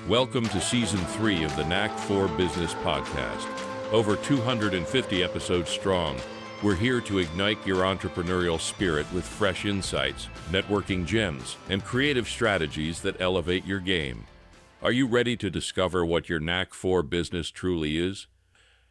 Welcome to Season 3 of the Knack for Business podcast. Over 250 episodes strong, we're here to ignite your entrepreneurial spirit with fresh insights, networking gems, and creative strategies that elevate your game. Are you ready to discover what your Knack for Business truly is?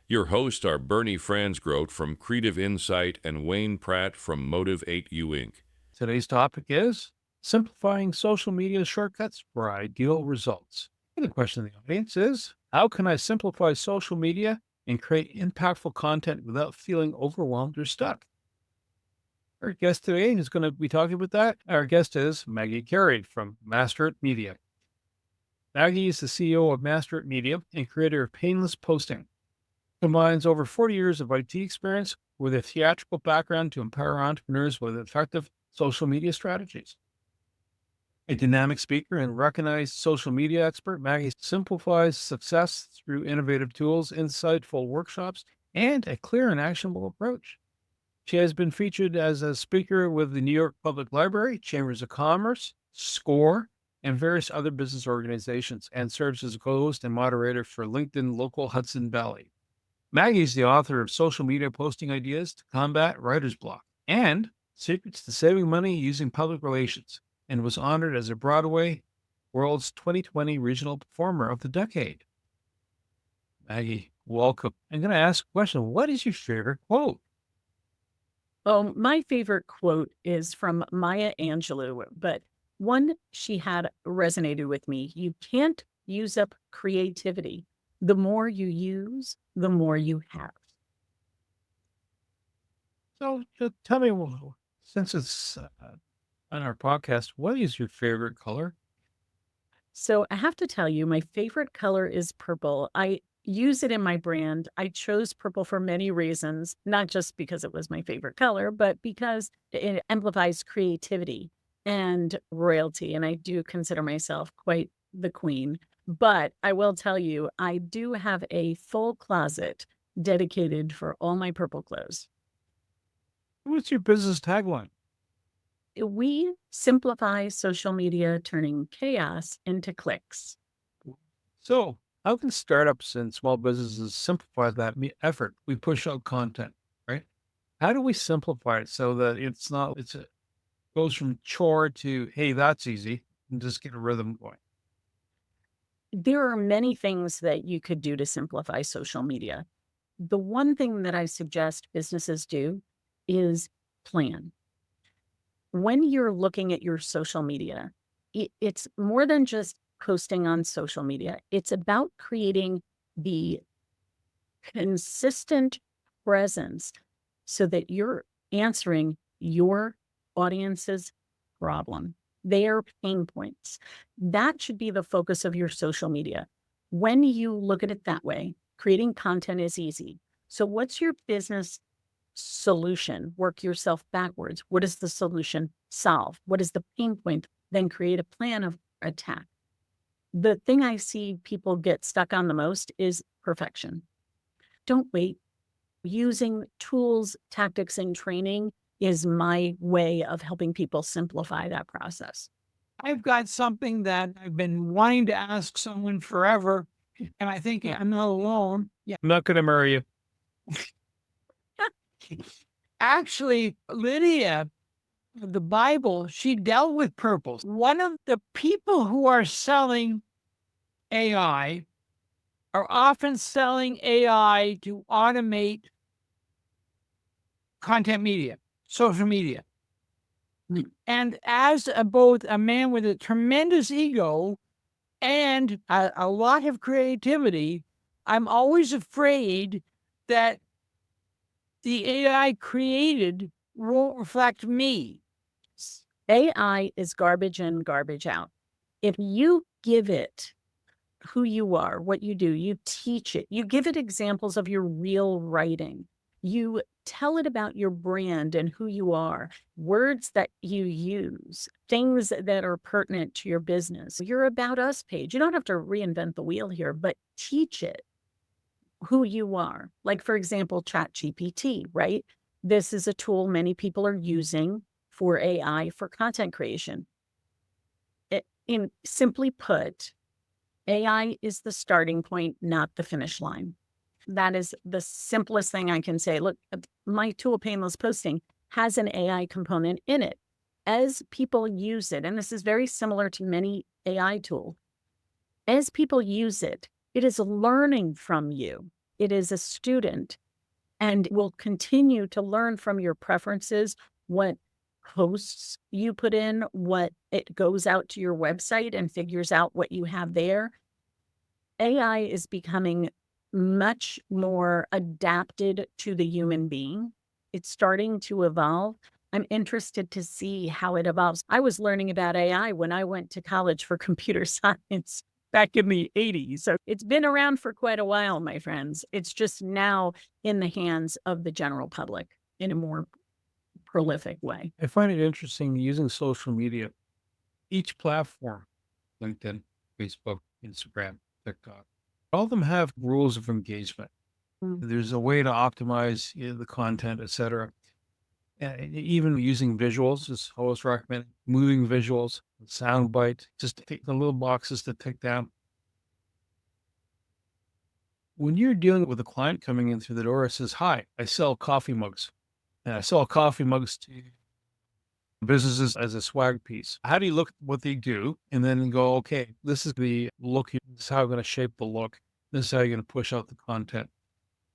Your hosts are Bernie Fransgrote from Creative Insight and Wayne Pratt from Motive 8U Inc. Today's topic is simplifying social media shortcuts for ideal results. And the question in the audience is, how can I simplify social media and create impactful content without feeling overwhelmed or stuck? Our guest today is going to be talking about that. Our guest is Maggie Carey from Master It Media. Maggie is the CEO of Master It Media and creator of Painless Posting. Combines over 40 years of IT experience with a theatrical background to empower entrepreneurs with effective social media strategies. A dynamic speaker and recognized social media expert, Maggie simplifies success through innovative tools, insightful workshops, and a clear and actionable approach. She has been featured as a speaker with the New York Public Library, Chambers of Commerce, SCORE, and various other business organizations, and serves as a co-host and moderator for LinkedIn Local Hudson Valley. Maggie is the author of Social Media Posting Ideas to Combat Writer's Block and Secrets to Saving Money Using Public Relations, and was honored as a Broadway World's 2020 Regional Performer of the Decade. Maggie, welcome. I'm going to ask a question. What is your favorite quote? Oh, my favorite quote is from Maya Angelou, but one she had resonated with me. You can't use up creativity. The more you use, the more you have. So tell me, since it's on our podcast, what is your favorite color? So I have to tell you, my favorite color is purple. I use it in my brand. I chose purple for many reasons, not just because it was my favorite color, but because it amplifies creativity and royalty. And I do consider myself quite the queen. But I will tell you, I do have a full closet dedicated for all my purple clothes. What's your business tagline? We simplify social media, turning chaos into clicks. So, how can startups and small businesses simplify that effort? We push out content, right? How do we simplify it so that it goes from chore to, hey, that's easy, and just get a rhythm going? There are many things that you could do to simplify social media. The one thing that I suggest businesses do is plan. When you're looking at your social media, it's more than just posting on social media. It's about creating the consistent presence so that you're answering your audience's problem, their pain points. That should be the focus of your social media. When you look at it that way, creating content is easy. So what's your business solution? Work yourself backwards. What does the solution solve? What is the pain point? Then create a plan of attack. The thing I see people get stuck on the most is perfection. Don't wait. Using tools, tactics, and training is my way of helping people simplify that process. I've got something that I've been wanting to ask someone forever, and I think I'm not alone. Yeah. I'm not going to marry you. Actually, Lydia, the Bible, she dealt with purple. One of the people who are selling AI are often selling AI to automate content media, social media. And as both a man with a tremendous ego and a lot of creativity, I'm always afraid that the AI created won't reflect me. AI is garbage in, garbage out. If you give it who you are, what you do, you teach it, you give it examples of your real writing, you tell it about your brand and who you are, words that you use, things that are pertinent to your business, your About Us page. You don't have to reinvent the wheel here, but teach it who you are. Like, for example, ChatGPT, right? This is a tool many people are using for AI for content creation. Simply put, AI is the starting point, not the finish line. That is the simplest thing I can say. Look, my tool, Painless Posting, has an AI component in it. As people use it, and this is very similar to many AI tools, as people use it, it is learning from you. It is a student and will continue to learn from your preferences, what posts you put in, what it goes out to your website and figures out what you have there. AI is becoming much more adapted to the human being. It's starting to evolve. I'm interested to see how it evolves. I was learning about AI when I went to college for computer science back in the 80s. So it's been around for quite a while, my friends. It's just now in the hands of the general public in a more prolific way. I find it interesting using social media. Each platform, LinkedIn, Facebook, Instagram, TikTok, all of them have rules of engagement. There's a way to optimize the content, etc. Even using visuals is always recommended. Moving visuals, sound bite, just take the little boxes to tick down. When you're dealing with a client coming in through the door, it says, "Hi, I sell coffee mugs. And I sell coffee mugs to businesses as a swag piece." How do you look at what they do and then go, okay, this is the look, this is how I'm going to shape the look, this is how you're going to push out the content?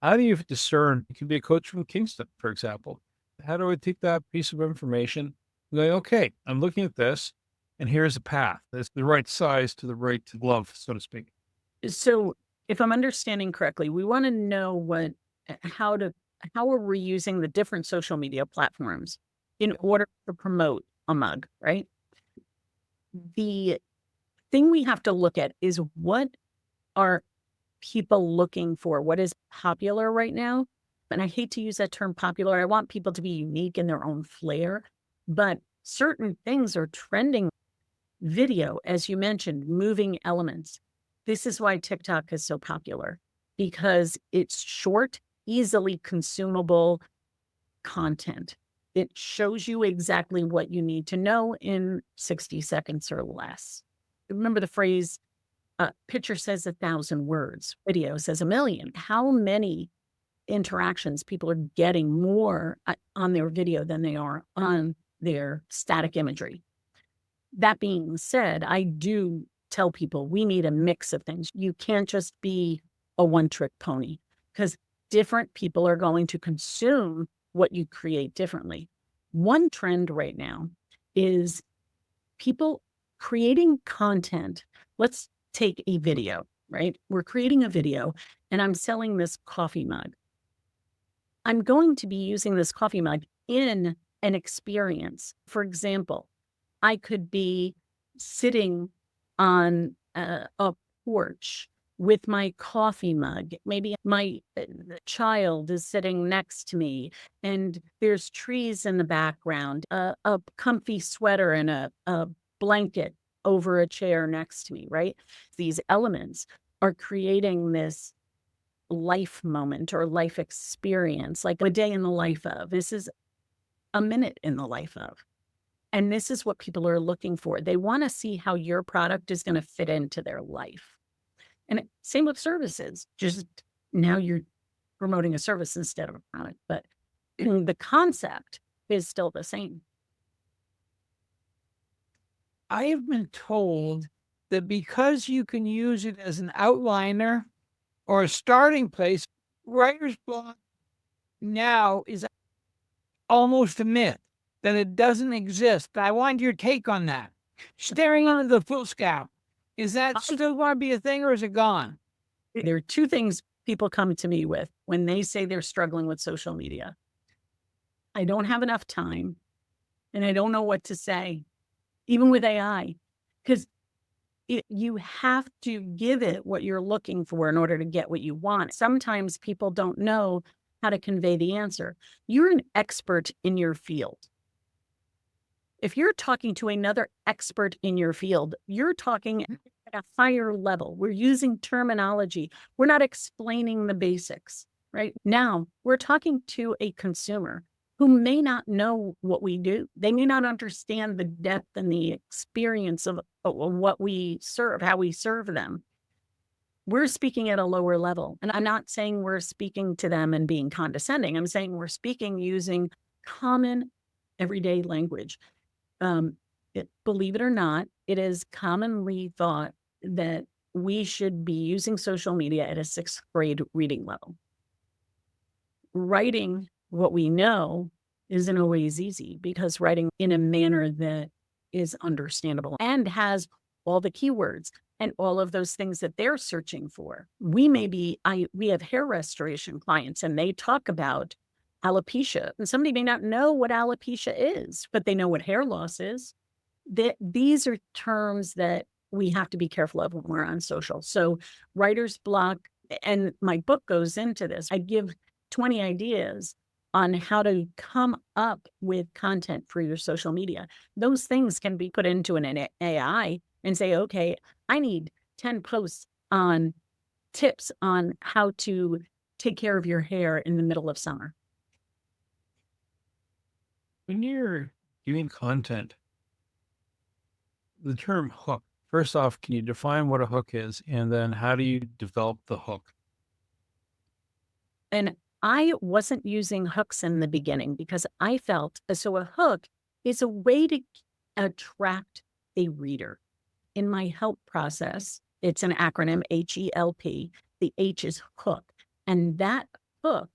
How do you discern? You can be a coach from Kingston, for example. How do I take that piece of information and go, okay, I'm looking at this, and here's a path. It's the right size to the right glove, so to speak. So if I'm understanding correctly, we want to know how are we using the different social media platforms in order to promote a mug, right? The thing we have to look at is what are people looking for? What is popular right now? And I hate to use that term popular. I want people to be unique in their own flair, but certain things are trending. Video, as you mentioned, moving elements. This is why TikTok is so popular, because it's short, easily consumable content. It shows you exactly what you need to know in 60 seconds or less. Remember the phrase, picture says 1,000 words, video says 1,000,000. How many interactions people are getting more on their video than they are on their static imagery? That being said, I do tell people we need a mix of things. You can't just be a one-trick pony, because different people are going to consume what you create differently. One trend right now is people creating content. Let's take a video, right? We're creating a video and I'm selling this coffee mug. I'm going to be using this coffee mug in an experience. For example, I could be sitting on a porch with my coffee mug. Maybe my child is sitting next to me and there's trees in the background, a comfy sweater and a blanket over a chair next to me, right? These elements are creating this life moment or life experience, like a day in the life of. This is a minute in the life of. And this is what people are looking for. They want to see how your product is going to fit into their life. And same with services. Just now you're promoting a service instead of a product, but the concept is still the same. I have been told that because you can use it as an outliner or a starting place, writer's block now is almost a myth, that it doesn't exist. I want your take on that. Staring under the foolscap. Is that still going to be a thing, or is it gone? There are two things people come to me with when they say they're struggling with social media. I don't have enough time and I don't know what to say, even with AI, because you have to give it what you're looking for in order to get what you want. Sometimes people don't know how to convey the answer. You're an expert in your field. If you're talking to another expert in your field, you're talking at a higher level. We're using terminology. We're not explaining the basics, right? Now, we're talking to a consumer who may not know what we do. They may not understand the depth and the experience of what we serve, how we serve them. we're speaking at a lower level. And I'm not saying we're speaking to them and being condescending. I'm saying we're speaking using common everyday language. Believe it or not, it is commonly thought that we should be using social media at a 6th grade reading level. Writing what we know isn't always easy, because writing in a manner that is understandable and has all the keywords and all of those things that they're searching for. We have hair restoration clients, and they talk about alopecia, and somebody may not know what alopecia is, but they know what hair loss is. These are terms that we have to be careful of when we're on social. So writer's block, and my book goes into this. I give 20 ideas on how to come up with content for your social media. Those things can be put into an AI and say, okay, I need 10 posts on tips on how to take care of your hair in the middle of summer. When you're doing content, the term hook, first off, can you define what a hook is? And then how do you develop the hook? And I wasn't using hooks in the beginning because I felt so a hook is a way to attract a reader. In my help process, it's an acronym, HELP. The H is hook. And that hook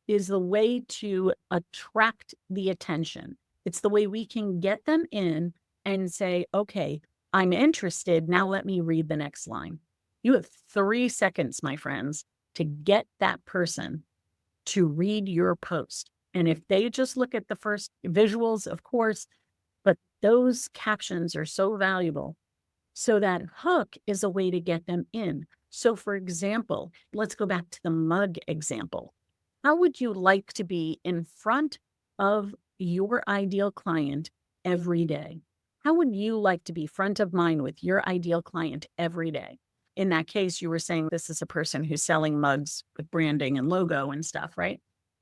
is the way to attract the attention. It's the way we can get them in and say, okay, I'm interested. Now let me read the next line. You have 3 seconds, my friends, to get that person to read your post. And if they just look at the first visuals, of course, but those captions are so valuable. So that hook is a way to get them in. So for example, let's go back to the mug example. How would you like to be in front of your ideal client every day? How would you like to be front of mind with your ideal client every day? In that case, you were saying this is a person who's selling mugs with branding and logo and stuff, right?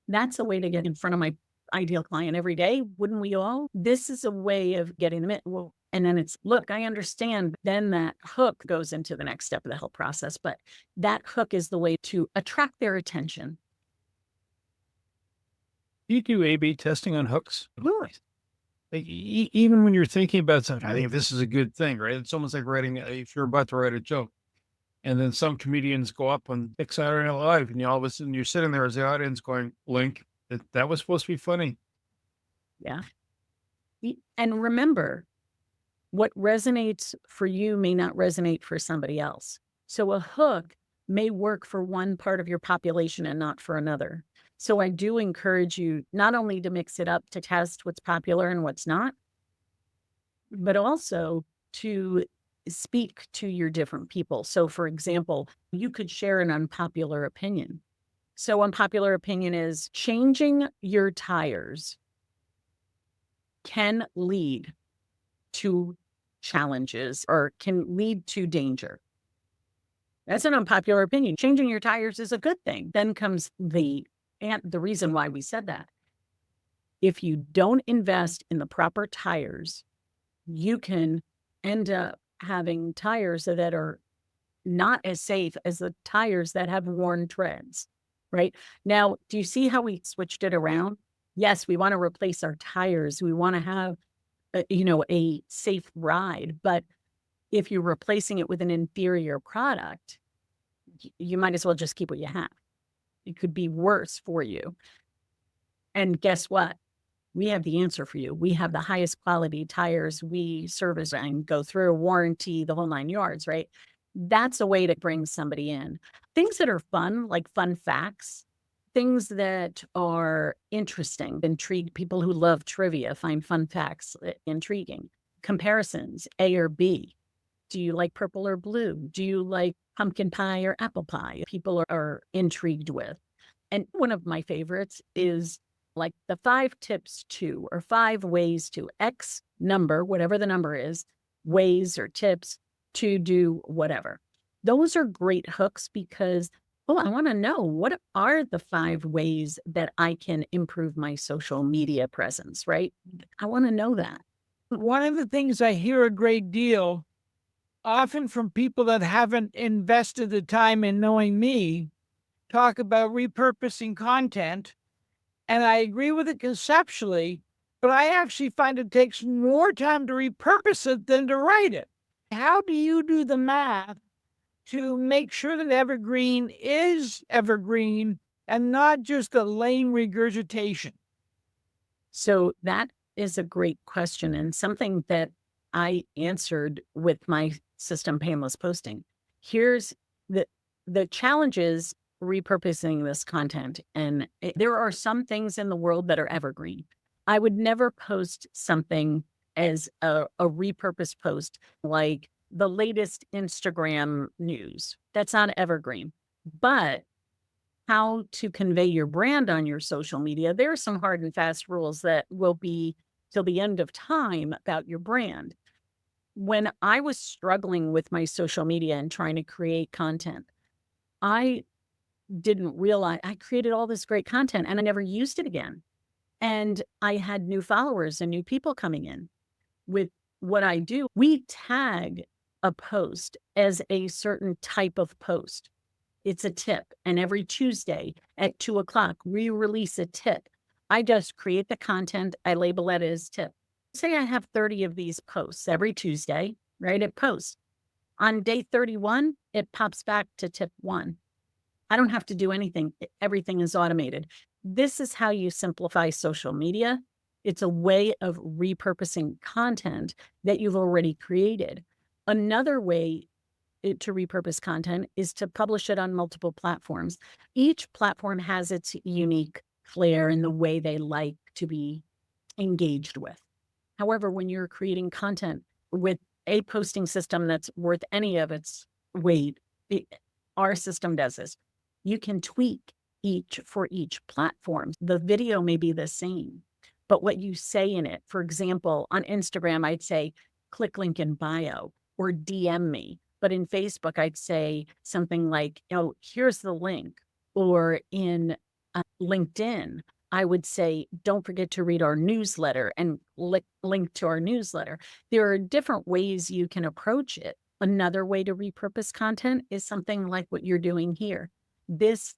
That's a way to get in front of my ideal client every day. Wouldn't we all? This is a way of getting them in. Well, and then it's, look, I understand. Then that hook goes into the next step of the help process. But that hook is the way to attract their attention. Do you do A/B testing on hooks? Really? Like, even when you're thinking about something, I think this is a good thing, right? It's almost like writing, if you're about to write a joke, and then some comedians go up on Saturday Night Live, and all of a sudden you're sitting there as the audience going, Link, that was supposed to be funny. Yeah. And remember, what resonates for you may not resonate for somebody else. So a hook may work for one part of your population and not for another. So I do encourage you not only to mix it up to test what's popular and what's not, but also to speak to your different people. So for example, you could share an unpopular opinion. So unpopular opinion is changing your tires can lead to challenges or can lead to danger. That's an unpopular opinion. Changing your tires is a good thing. Then comes the reason why we said that. If you don't invest in the proper tires, you can end up having tires that are not as safe as the tires that have worn treads, right? Now, do you see how we switched it around? Yes, we want to replace our tires. We want to have, a safe ride. But if you're replacing it with an inferior product, you might as well just keep what you have. It could be worse for you. And guess what? We have the answer for you. We have the highest quality tires. We service and go through a warranty, the whole 9 yards, right? That's a way to bring somebody in. Things that are fun, like fun facts, things that are interesting, intrigue. People who love trivia find fun facts intriguing. Comparisons, A or B. Do you like purple or blue? Do you like pumpkin pie or apple pie? People are intrigued with. And one of my favorites is like the 5 tips to, or 5 ways to X number, whatever the number is, ways or tips to do whatever. Those are great hooks because, I want to know, what are the 5 ways that I can improve my social media presence, right? I want to know that. One of the things I hear a great deal often from people that haven't invested the time in knowing me, talk about repurposing content. And I agree with it conceptually, but I actually find it takes more time to repurpose it than to write it. How do you do the math to make sure that evergreen is evergreen and not just a lame regurgitation? So that is a great question, and something that I answered with my system, Painless Posting. Here's the challenge is repurposing this content. And there are some things in the world that are evergreen. I would never post something as a repurposed post like the latest Instagram news. That's not evergreen. But how to convey your brand on your social media, there are some hard and fast rules that will be till the end of time about your brand. When I was struggling with my social media and trying to create content, I didn't realize I created all this great content and I never used it again. And I had new followers and new people coming in. With what I do, we tag a post as a certain type of post. It's a tip. And every Tuesday at 2:00, we release a tip. I just create the content. I label it as tip. Say I have 30 of these posts every Tuesday, right? It posts. On day 31, it pops back to tip 1. I don't have to do anything. Everything is automated. This is how you simplify social media. It's a way of repurposing content that you've already created. Another way to repurpose content is to publish it on multiple platforms. Each platform has its unique flair in the way they like to be engaged with. However, when you're creating content with a posting system that's worth any of its weight, our system does this. You can tweak for each platform. The video may be the same, but what you say in it, for example, on Instagram, I'd say, click link in bio or DM me. But in Facebook, I'd say something like, here's the link. Or in LinkedIn, I would say, don't forget to read our newsletter and link to our newsletter. There are different ways you can approach it. Another way to repurpose content is something like what you're doing here. This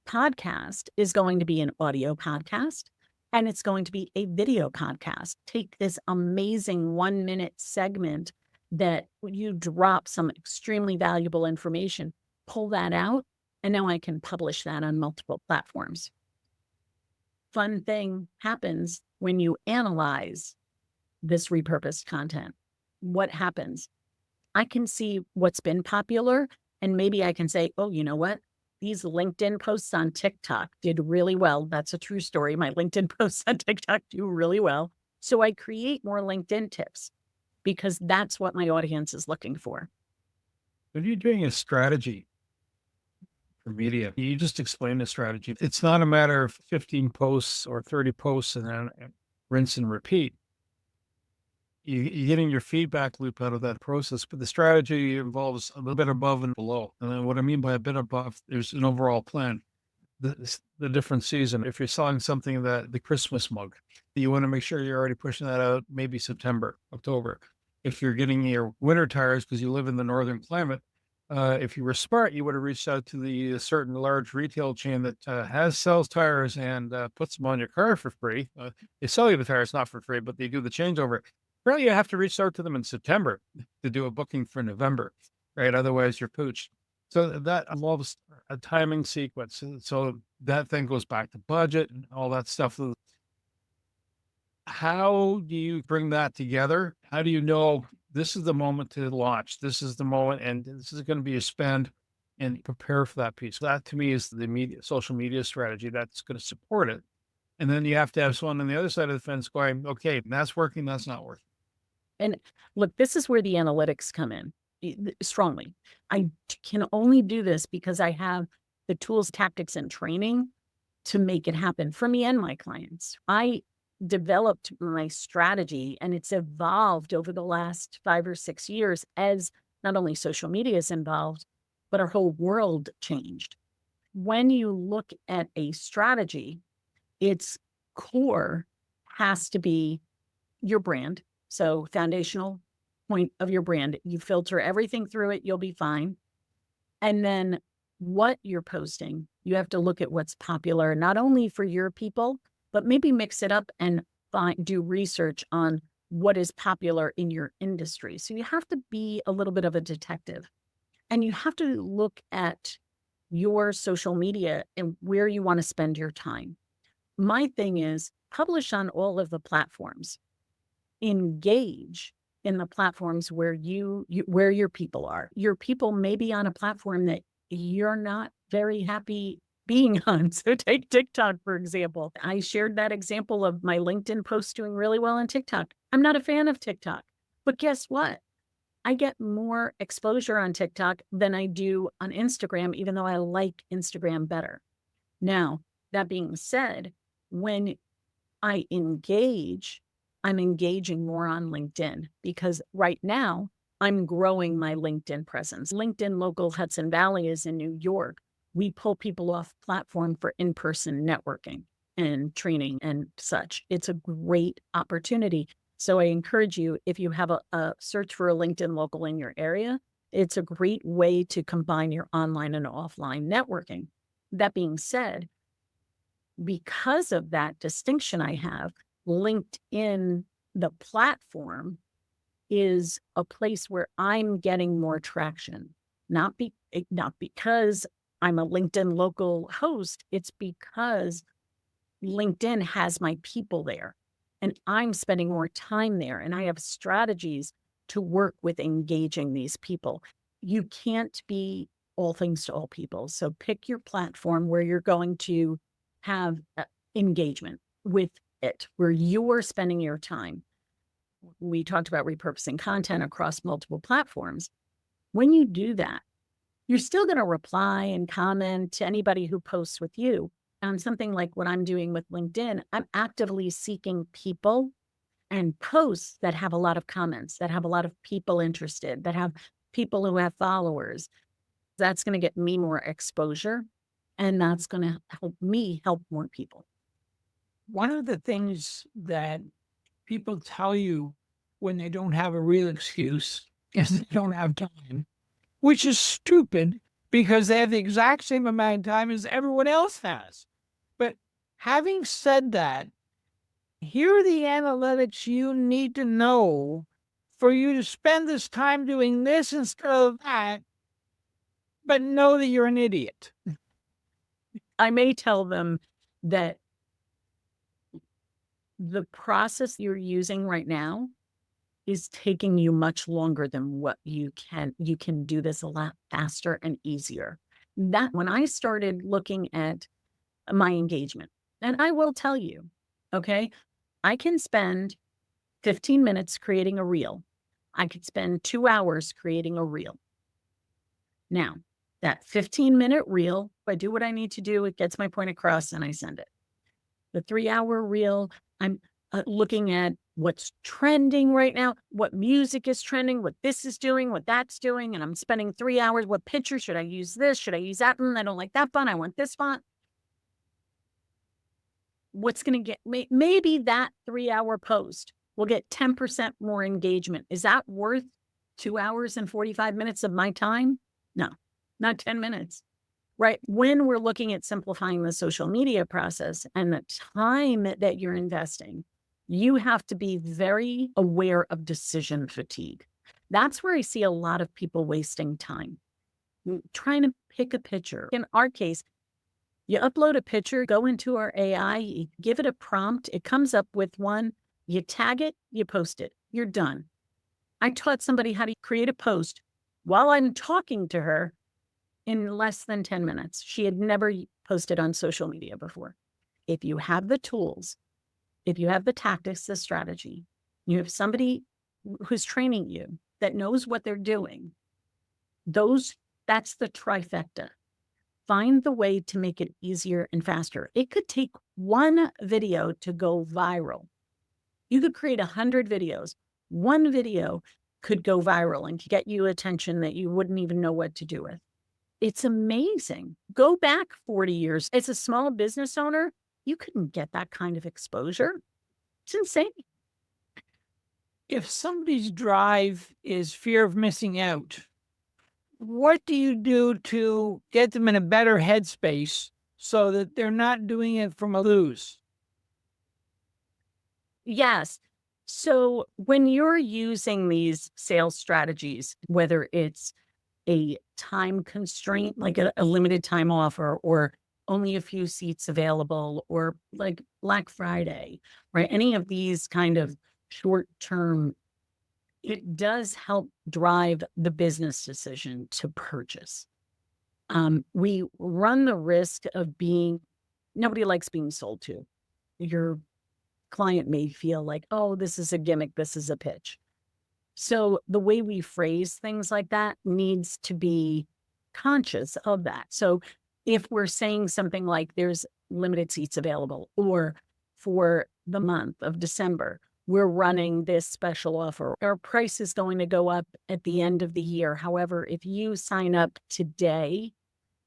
podcast is going to be an audio podcast and it's going to be a video podcast. Take this amazing 1-minute segment that you drop some extremely valuable information, pull that out, and now I can publish that on multiple platforms. Fun thing happens when you analyze this repurposed content. What happens? I can see what's been popular, and maybe I can say, oh, you know what? These LinkedIn posts on TikTok did really well. That's a true story. My LinkedIn posts on TikTok do really well. So I create more LinkedIn tips because that's what my audience is looking for. When you're doing a strategy for media, you just explain the strategy. It's not a matter of 15 posts or 30 posts and then rinse and repeat. You're getting your feedback loop out of that process, but the strategy involves a little bit above and below. And then what I mean by a bit above, there's an overall plan. The different season. If you're selling something that the Christmas mug, you want to make sure you're already pushing that out maybe September, October. If you're getting your winter tires because you live in the northern climate, if you were smart, you would have reached out to the certain large retail chain that sells tires and puts them on your car for free. They sell you the tires not for free, but they do the changeover. Really, you have to reach out to them in September to do a booking for November, right? Otherwise, you're pooched. So that involves a timing sequence. And so that thing goes back to budget and all that stuff. How do you bring that together? How do you know this is the moment to launch? This is the moment, and this is going to be a spend, and prepare for that piece. That to me is the social media strategy that's going to support it. And then you have to have someone on the other side of the fence going, okay, that's working, that's not working. And look, this is where the analytics come in strongly. I can only do this because I have the tools, tactics, and training to make it happen for me and my clients. I developed my strategy and it's evolved over the last 5 or 6 years as not only social media is involved, but our whole world changed. When you look at a strategy, its core has to be your brand. So foundational point of your brand. You filter everything through it, you'll be fine. And then what you're posting, you have to look at what's popular, not only for your people, but maybe mix it up and do research on what is popular in your industry. So you have to be a little bit of a detective, and you have to look at your social media and where you want to spend your time. My thing is publish on all of the platforms, engage in the platforms where where your people are. Your people may be on a platform that you're not very happy being on. So take TikTok, for example. I shared that example of my LinkedIn post doing really well on TikTok. I'm not a fan of TikTok, but guess what? I get more exposure on TikTok than I do on Instagram, even though I like Instagram better. Now, that being said, when I engage, I'm engaging more on LinkedIn, because right now I'm growing my LinkedIn presence. LinkedIn Local Hudson Valley is in New York. We pull people off platform for in-person networking and training and such. It's a great opportunity. So I encourage you, if you have a search for a LinkedIn Local in your area, it's a great way to combine your online and offline networking. That being said, because of that distinction I have, LinkedIn, the platform, is a place where I'm getting more traction, not because I'm a LinkedIn Local host. It's because LinkedIn has my people there and I'm spending more time there, and I have strategies to work with engaging these people. You can't be all things to all people. So pick your platform where you're going to have engagement with it, where you are spending your time. We talked about repurposing content across multiple platforms. When you do that, you're still going to reply and comment to anybody who posts with you. On something like what I'm doing with LinkedIn, I'm actively seeking people and posts that have a lot of comments, that have a lot of people interested, that have people who have followers. That's going to get me more exposure, and that's going to help me help more people. One of the things that people tell you when they don't have a real excuse is they don't have time, which is stupid because they have the exact same amount of time as everyone else has. But having said that, here are the analytics you need to know for you to spend this time doing this instead of that, but know that you're an idiot. I may tell them that the process you're using right now is taking you much longer than what you can do this a lot faster and easier. That when I started looking at my engagement, and I will tell you, okay, I can spend 15 minutes creating a reel. I could spend 2 hours creating a reel. Now, that 15-minute reel, if I do what I need to do, it gets my point across and I send it. The 3-hour reel, I'm looking at what's trending right now, what music is trending, what this is doing, what that's doing, and I'm spending 3 hours. What picture should I use? This? Should I use that? I don't like that font. I want this font. What's going to get maybe that 3-hour post will get 10% more engagement. Is that worth 2 hours and 45 minutes of my time? No, not 10 minutes. Right. When we're looking at simplifying the social media process and the time that you're investing, you have to be very aware of decision fatigue. That's where I see a lot of people wasting time trying to pick a picture. In our case, you upload a picture, go into our AI, you give it a prompt, it comes up with one, you tag it, you post it, you're done. I taught somebody how to create a post while I'm talking to her in less than 10 minutes. She had never posted on social media before. If you have the tools, if you have the tactics, the strategy, you have somebody who's training you that knows what they're doing, that's the trifecta. Find the way to make it easier and faster. It could take one video to go viral. You could create 100 videos. One video could go viral and get you attention that you wouldn't even know what to do with. It's amazing. Go back 40 years. As a small business owner, you couldn't get that kind of exposure. It's insane. If somebody's drive is fear of missing out, what do you do to get them in a better headspace so that they're not doing it from a lose? Yes. So when you're using these sales strategies, whether it's a time constraint, like a limited time offer, or only a few seats available, or like Black Friday, right? Any of these kind of short term, it does help drive the business decision to purchase. We run the risk of nobody likes being sold to. Your client may feel like, oh, this is a gimmick, this is a pitch. So the way we phrase things like that needs to be conscious of that. So if we're saying something like there's limited seats available, or for the month of December, we're running this special offer, our price is going to go up at the end of the year. However, if you sign up today,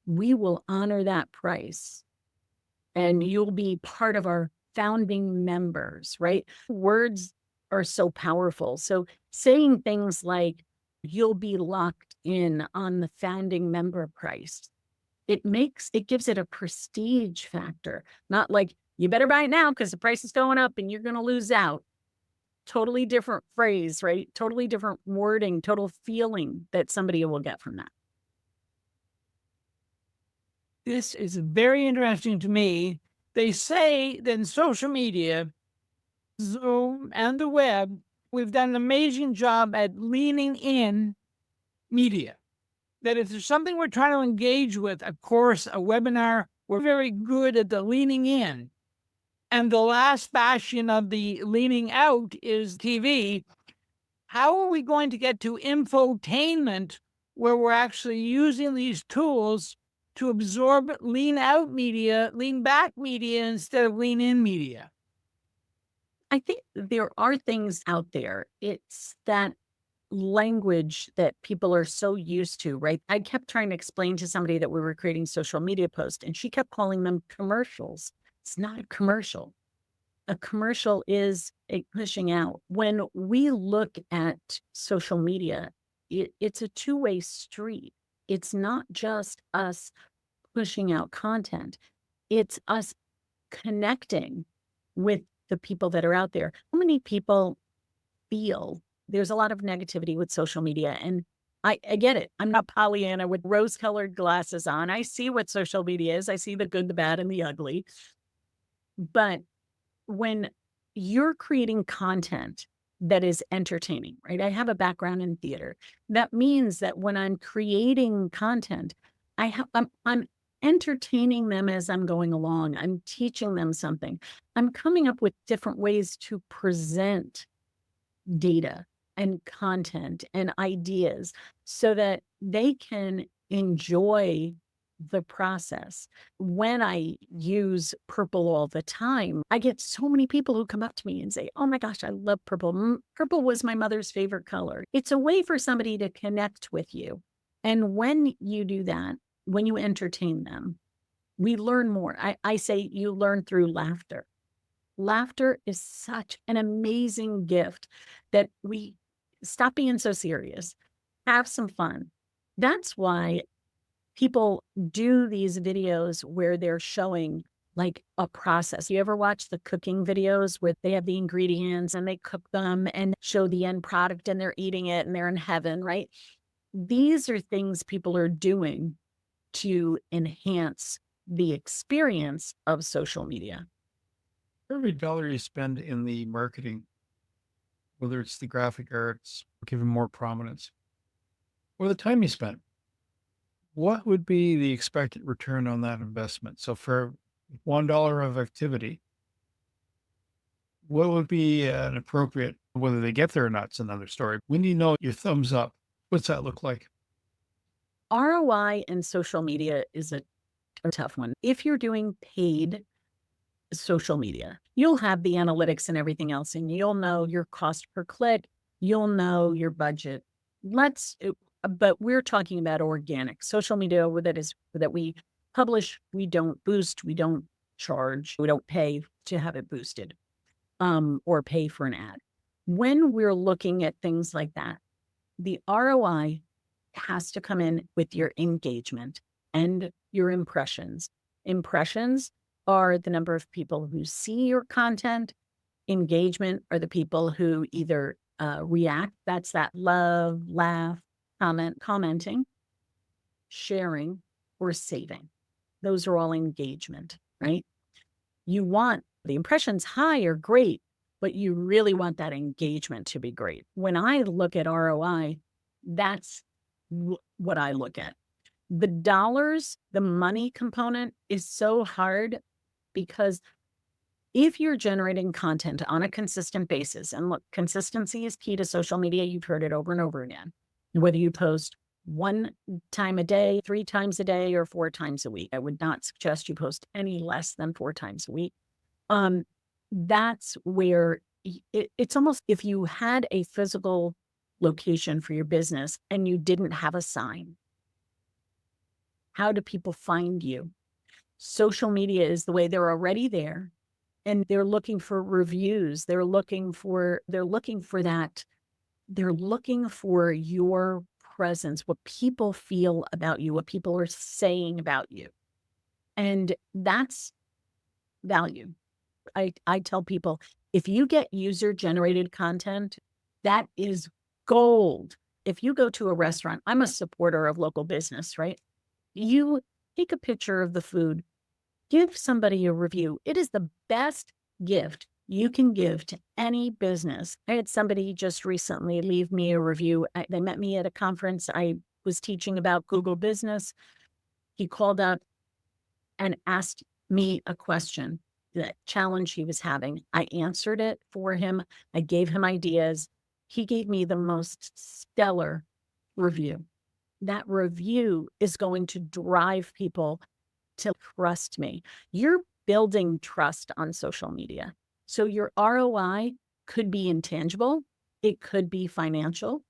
we will honor that price and you'll be part of our founding members, right? Words are so powerful. So saying things like, you'll be locked in on the founding member price, it gives it a prestige factor, not like, you better buy it now because the price is going up and you're going to lose out. Totally different phrase, right? Totally different wording, total feeling that somebody will get from that. This is very interesting to me. They say that in social media, Zoom, and the web, we've done an amazing job at leaning in media. That if there's something we're trying to engage with, a course, a webinar, we're very good at the leaning in. And the last bastion of the leaning out is TV. How are we going to get to infotainment where we're actually using these tools to absorb lean out media, lean back media instead of lean in media? I think there are things out there. It's that language that people are so used to, right? I kept trying to explain to somebody that we were creating social media posts, and she kept calling them commercials. It's not a commercial. A commercial is a pushing out. When we look at social media, it's a two-way street. It's not just us pushing out content. It's us connecting with the people that are out there. How many people feel there's a lot of negativity with social media? And I get it. I'm not Pollyanna with rose-colored glasses on. I see what social media is. I see the good, the bad, and the ugly. But when you're creating content that is entertaining, right? I have a background in theater. That means that when I'm creating content, I'm entertaining them as I'm going along. I'm teaching them something. I'm coming up with different ways to present data and content and ideas so that they can enjoy the process. When I use purple all the time, I get so many people who come up to me and say, oh my gosh, I love purple. Purple was my mother's favorite color. It's a way for somebody to connect with you. And when you do that, when you entertain them, we learn more. I say you learn through laughter. Laughter is such an amazing gift that we stop being so serious, have some fun. That's why people do these videos where they're showing like a process. You ever watch the cooking videos where they have the ingredients and they cook them and show the end product and they're eating it and they're in heaven, right? These are things people are doing to enhance the experience of social media. Every dollar you spend in the marketing, whether it's the graphic arts, given more prominence, or the time you spent, what would be the expected return on that investment? So for $1 of activity, what would be an appropriate, whether they get there or not, it's another story. When do you know your thumbs up? What's that look like? ROI in social media is a tough one. If you're doing paid social media, you'll have the analytics and everything else, and you'll know your cost per click, you'll know your budget. But we're talking about organic social media that we publish, we don't boost, we don't charge, we don't pay to have it boosted, or pay for an ad. When we're looking at things like that, the ROI has to come in with your engagement and your impressions. Impressions are the number of people who see your content. Engagement are the people who either react, that's that love, laugh, commenting, sharing, or saving. Those are all engagement, right? You want the impressions high are great, but you really want that engagement to be great. When I look at ROI, that's what I look at. The dollars, the money component is so hard because if you're generating content on a consistent basis, and look, consistency is key to social media. You've heard it over and over again. Whether you post 1 time a day, 3 times a day, or 4 times a week, I would not suggest you post any less than 4 times a week. That's where it's almost if you had a physical location for your business and you didn't have a sign. How do people find you? Social media is the way. They're already there and they're looking for reviews. They're looking for that. They're looking for your presence, what people feel about you, what people are saying about you. And that's value. I tell people, if you get user-generated content, that is gold. If you go to a restaurant, I'm a supporter of local business, right? You take a picture of the food, give somebody a review. It is the best gift you can give to any business. I had somebody just recently leave me a review. They met me at a conference. I was teaching about Google Business. He called up and asked me a question, the challenge he was having. I answered it for him. I gave him ideas. He gave me the most stellar review. That review is going to drive people to trust me. You're building trust on social media. So your ROI could be intangible. It could be financial.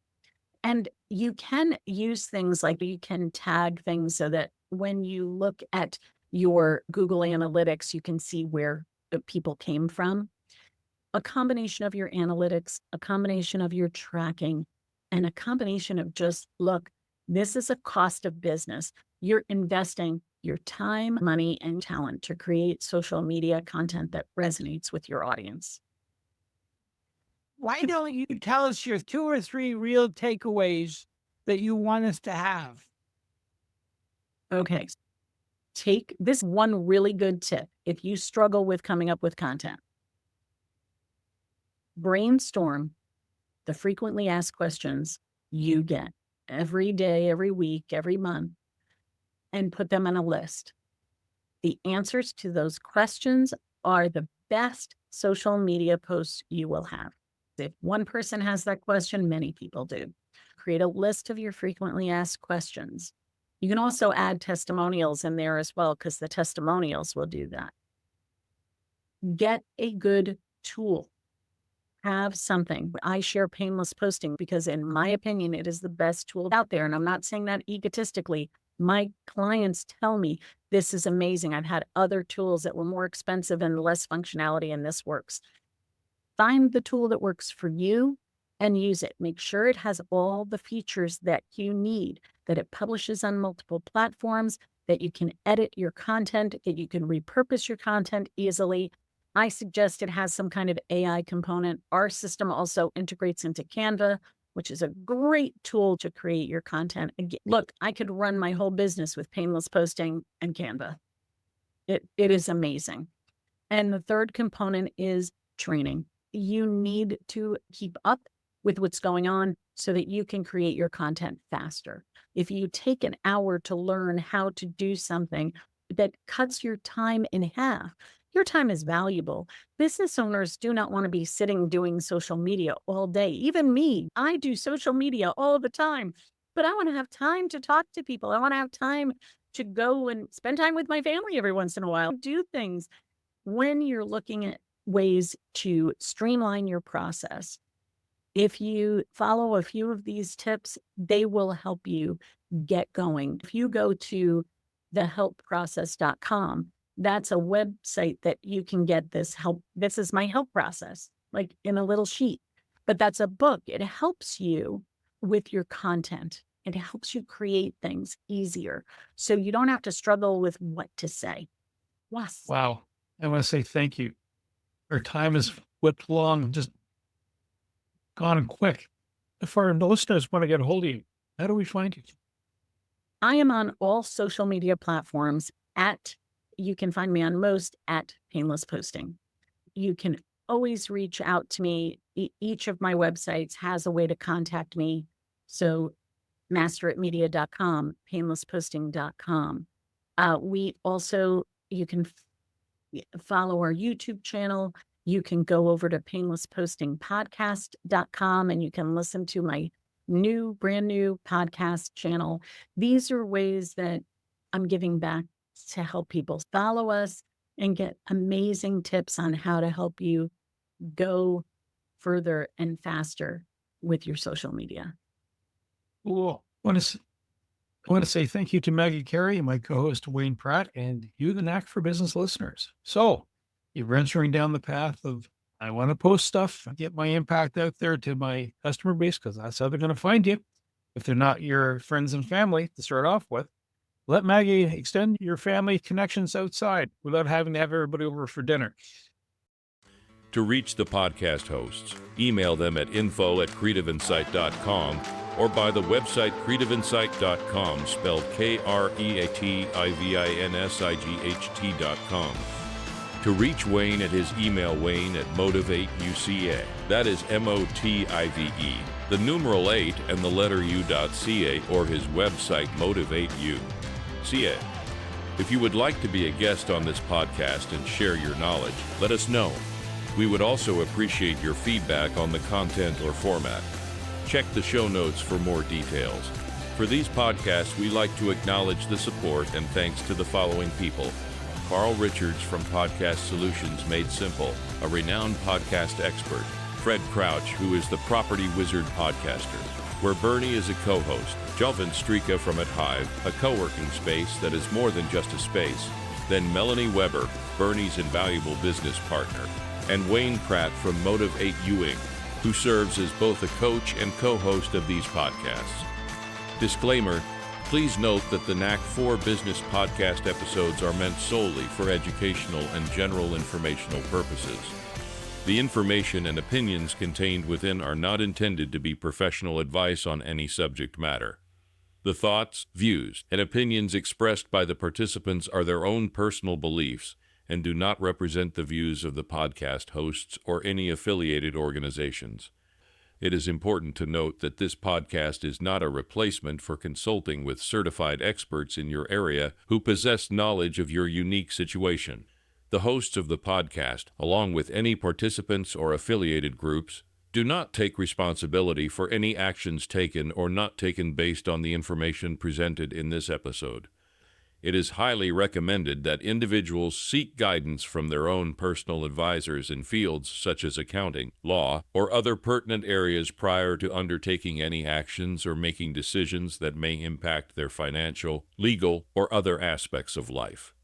And you can use things like you can tag things so that when you look at your Google Analytics, you can see where people came from. A combination of your analytics, a combination of your tracking, and a combination of just, look, this is a cost of business. You're investing your time, money, and talent to create social media content that resonates with your audience. Why don't you tell us your 2 or 3 real takeaways that you want us to have? Okay. Take this one really good tip. If you struggle with coming up with content, brainstorm the frequently asked questions you get every day, every week, every month, and put them on a list. The answers to those questions are the best social media posts you will have. If one person has that question, many people do. Create a list of your frequently asked questions. You can also add testimonials in there as well, because the testimonials will do that. Get a good tool. Have something. I share Painless Posting because, in my opinion, it is the best tool out there. And I'm not saying that egotistically. My clients tell me this is amazing. I've had other tools that were more expensive and less functionality, and this works. Find the tool that works for you and use it. Make sure it has all the features that you need, that it publishes on multiple platforms, that you can edit your content, that you can repurpose your content easily. I suggest it has some kind of AI component. Our system also integrates into Canva, which is a great tool to create your content. Again, look, I could run my whole business with Painless Posting and Canva. It is amazing. And the third component is training. You need to keep up with what's going on so that you can create your content faster. If you take an hour to learn how to do something that cuts your time in half, your time is valuable. Business owners do not want to be sitting doing social media all day. Even me, I do social media all the time, but I want to have time to talk to people. I want to have time to go and spend time with my family every once in a while. Do things. When you're looking at ways to streamline your process, if you follow a few of these tips, they will help you get going. If you go to thehelpprocess.com, that's a website that you can get this help. This is my help process, like in a little sheet. but that's a book. It helps you with your content. It helps you create things easier so you don't have to struggle with what to say. Yes. Wow. I want to say thank you. Our time is whipped along, just gone quick. If our listeners want to get a hold of you, how do we find you? I am on all social media platforms you can find me on most at Painless Posting. You can always reach out to me. Each of my websites has a way to contact me. So masteritmedia.com, painlessposting.com. You can follow our YouTube channel. You can go over to painlesspostingpodcast.com and you can listen to my brand new podcast channel. These are ways that I'm giving back to help people follow us and get amazing tips on how to help you go further and faster with your social media. Cool. I want to say thank you to Maggie Carey and my co-host Wayne Pratt and you, the Knack for Business listeners. So you're venturing down the path of, I want to post stuff, get my impact out there to my customer base because that's how they're going to find you. If they're not your friends and family to start off with, let Maggie extend your family connections outside without having to have everybody over for dinner. To reach the podcast hosts, email them at info@creativeinsight.com or by the website creativeinsight.com, spelled KREATIVINSIGHT.com. To reach Wayne at his email, wayne@motivate.uca. That is MOTIVE, the numeral 8 and the letter U.ca, or his website, motivate.u.ca. If you would like to be a guest on this podcast and share your knowledge, let us know. We would also appreciate your feedback on the content or format. Check the show notes for more details. For these podcasts, we like to acknowledge the support and thanks to the following people. Carl Richards from Podcast Solutions Made Simple, a renowned podcast expert. Fred Crouch, who is the Property Wizard podcaster, where Bernie is a co-host. Jovan Strika from At Hive, a co-working space that is more than just a space. Then Melanie Webber, Bernie's invaluable business partner. And Wayne Pratt from Motivate Inc., who serves as both a coach and co-host of these podcasts. Disclaimer, please note that the Knack for Business podcast episodes are meant solely for educational and general informational purposes. The information and opinions contained within are not intended to be professional advice on any subject matter. The thoughts, views, and opinions expressed by the participants are their own personal beliefs and do not represent the views of the podcast hosts or any affiliated organizations. It is important to note that this podcast is not a replacement for consulting with certified experts in your area who possess knowledge of your unique situation. The hosts of the podcast, along with any participants or affiliated groups, do not take responsibility for any actions taken or not taken based on the information presented in this episode. It is highly recommended that individuals seek guidance from their own personal advisors in fields such as accounting, law, or other pertinent areas prior to undertaking any actions or making decisions that may impact their financial, legal, or other aspects of life.